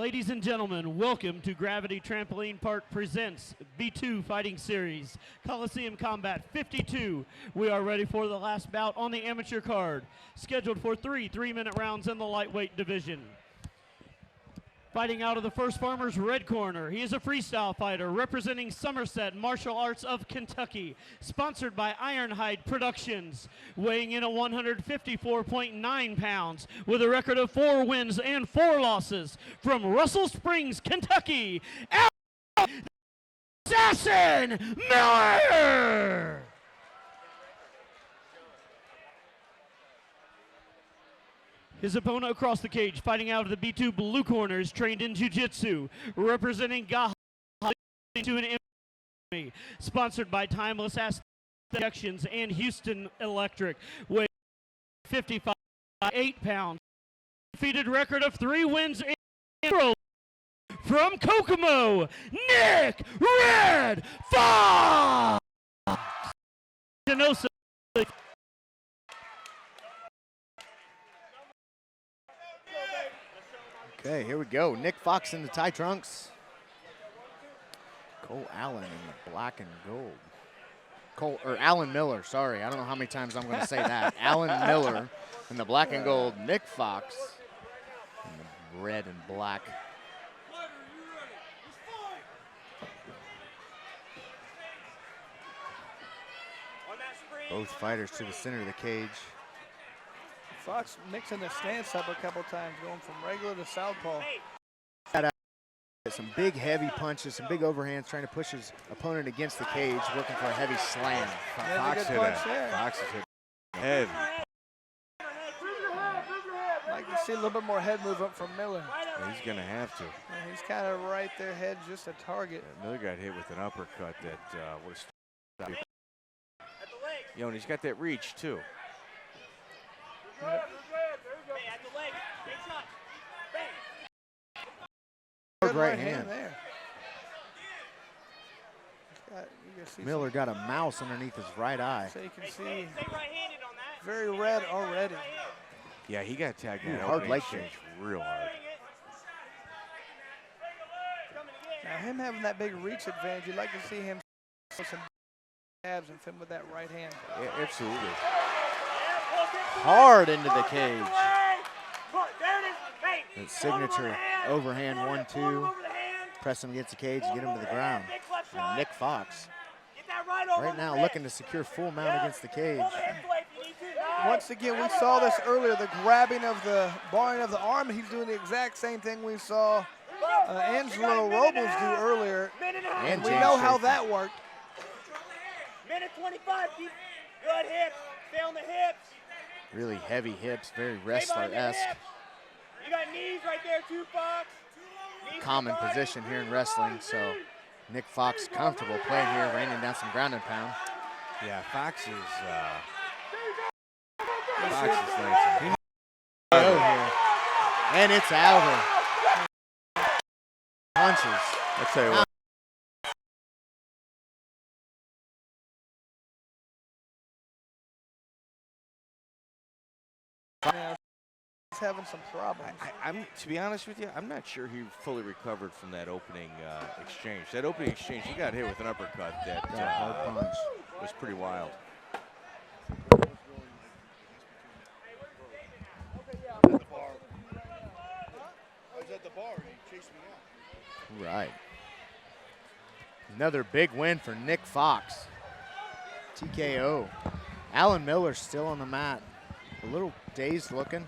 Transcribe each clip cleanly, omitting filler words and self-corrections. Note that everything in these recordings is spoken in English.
Ladies and gentlemen, welcome to Gravity Trampoline Park presents B2 Fighting Series, Colosseum Combat 52. We are ready for the last bout on the amateur card, scheduled for three-minute rounds in the lightweight division. Fighting out of the first farmer's red corner, he is a freestyle fighter representing Somerset Martial Arts of Kentucky, sponsored by Ironhide Productions, weighing in at 154.9 pounds with a record of 4 wins and 4 losses. From Russell Springs, Kentucky, Assassin Miller! His opponent across the cage, fighting out of the B2 blue corner, is trained in jiu-jitsu, representing Gaha to an MMA, sponsored by Timeless Aesthetics and Houston Electric, weighing 55.8 pounds. Defeated record of 3 wins and 0. From Kokomo, Nick Red Fox! Okay, here we go. Nick Fox in the tie trunks. Cole Allen in the black and gold. Alan Miller, sorry. I don't know how many times I'm going to say that. Alan Miller in the black and gold. Nick Fox in the red and black. Both fighters to the center of the cage. Fox mixing the stance up a couple times, going from regular to southpaw. Some big heavy punches, some big overhands, trying to push his opponent against the cage, working for a heavy slam. Fox hit it. Fox is hit heavy. I'd like to see a little bit more head movement from Miller. Yeah, he's going to have to. And he's kind of right there, head just a target. Yeah, Miller got hit with an uppercut that would have stopped. And he's got that reach, too. Good right hand there. Miller got a mouse underneath his right eye. So you can see very red already. Yeah, he got tagged in hard leg exchange real hard. Now him having that big reach advantage, you'd like to see him with some abs and fin with that right hand. Yeah, absolutely. Hard into the cage. That signature overhand 1-2. Press him against the cage and get him to the ground. And Nick Fox right now looking to secure full mount against the cage. Once again, we saw this earlier, the grabbing of the barring of the arm. He's doing the exact same thing we saw Angelo Robles do earlier. And we know how that worked. Minute 25, keep good hips, stay on the hips. Really heavy hips, very wrestler-esque. You got knees right there too, Fox. Common position here in wrestling, so Nick Fox comfortable playing here, raining down some ground and pound. Yeah, Fox is nice. And it's over. Punches. I'll tell you what. He's having some problems. I'm to be honest with you, I'm not sure he fully recovered from that opening exchange. That opening exchange, he got hit with an uppercut that was pretty wild. Right. Another big win for Nick Fox. TKO. Alan Miller still on the mat. A little dazed looking.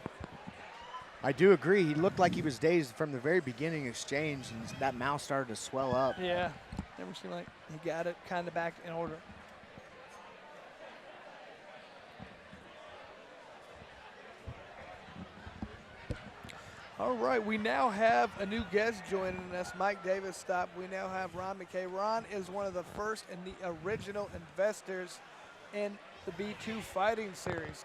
I do agree, he looked like he was dazed from the very beginning exchange, and that mouth started to swell up. Yeah, never seemed like he got it kind of back in order. All right, we now have a new guest joining us, Mike Davis stopped. We now have Ron McKay. Ron is one of the first and the original investors in the B2 Fighting Series.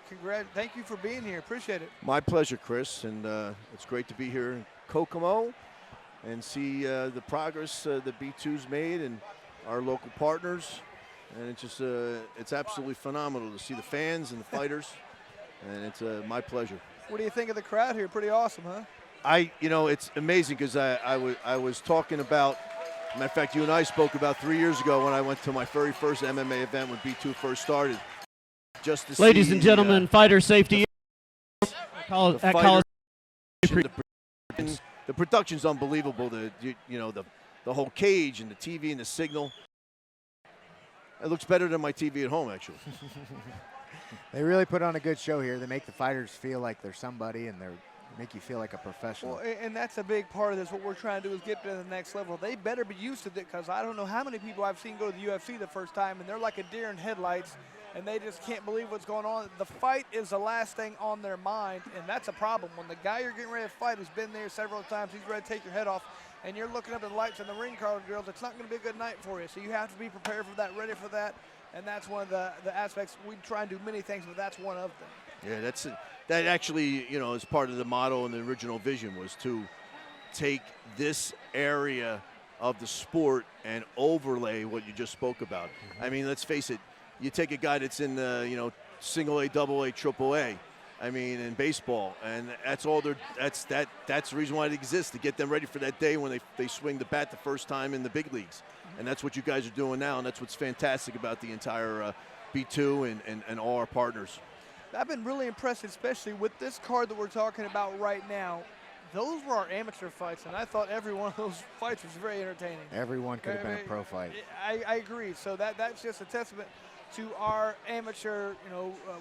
Thank you for being here, appreciate it. My pleasure, Chris, and it's great to be here in Kokomo and see the progress that B2's made and our local partners. And it's just, it's absolutely phenomenal to see the fans and the fighters, and it's my pleasure. What do you think of the crowd here? Pretty awesome, huh? It's amazing because I was talking about, matter of fact, you and I spoke about 3 years ago when I went to my very first MMA event when B2 first started. Just to Ladies see and gentlemen, fighter safety at Colosseum. the production's unbelievable. The whole cage and the TV and the signal. It looks better than my TV at home, actually. They really put on a good show here. They make the fighters feel like they're somebody, and they make you feel like a professional. Well, and that's a big part of this. What we're trying to do is get to the next level. They better be used to it, because I don't know how many people I've seen go to the UFC the first time, and they're like a deer in headlights, and they just can't believe what's going on. The fight is the last thing on their mind, and that's a problem. When the guy you're getting ready to fight has been there several times, he's ready to take your head off, and you're looking up at the lights in the ring card, girls, it's not going to be a good night for you. So you have to be prepared for that, ready for that, and that's one of the aspects. We try and do many things, but that's one of them. Yeah, that actually, is part of the motto and the original vision was to take this area of the sport and overlay what you just spoke about. I mean, let's face it, you take a guy that's in the, single A, double A, triple A, I mean, in baseball, and that's all that's the reason why it exists, to get them ready for that day when they swing the bat the first time in the big leagues. And that's what you guys are doing now, and that's what's fantastic about the entire B2 and all our partners. I've been really impressed, especially with this card that we're talking about right now. Those were our amateur fights, and I thought every one of those fights was very entertaining. Everyone could have been a pro fight. I agree. So that's just a testament to our amateur,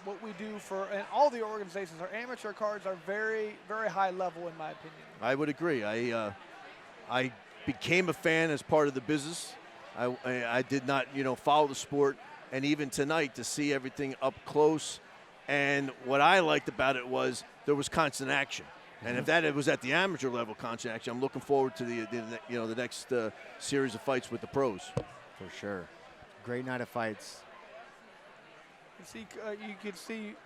what we do and all the organizations. Our amateur cards are very, very high level, in my opinion. I would agree. I became a fan as part of the business. I did not, follow the sport, and even tonight to see everything up close. And what I liked about it was there was constant action. And if that was at the amateur level constant action, I'm looking forward to the next series of fights with the pros. For sure. Great night of fights. You could see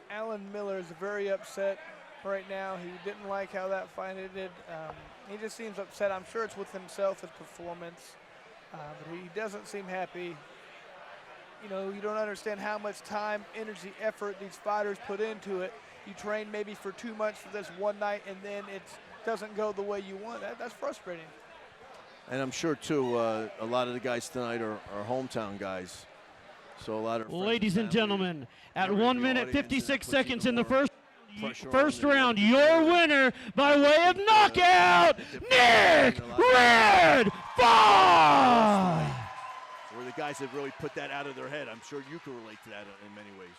Alan Miller is very upset right now. He didn't like how that fight ended. He just seems upset. I'm sure it's with himself, his performance. But he doesn't seem happy. You don't understand how much time, energy, effort these fighters put into it. You train maybe for too much for this one night, and then it doesn't go the way you want. That's frustrating. And I'm sure, too, a lot of the guys tonight are hometown guys. So a lot of ladies and gentlemen, at 1 minute 56 seconds in the first round, your winner by way of knockout, Nick Red Fox! We're the guys that really put that out of their head. I'm sure you can relate to that in many ways.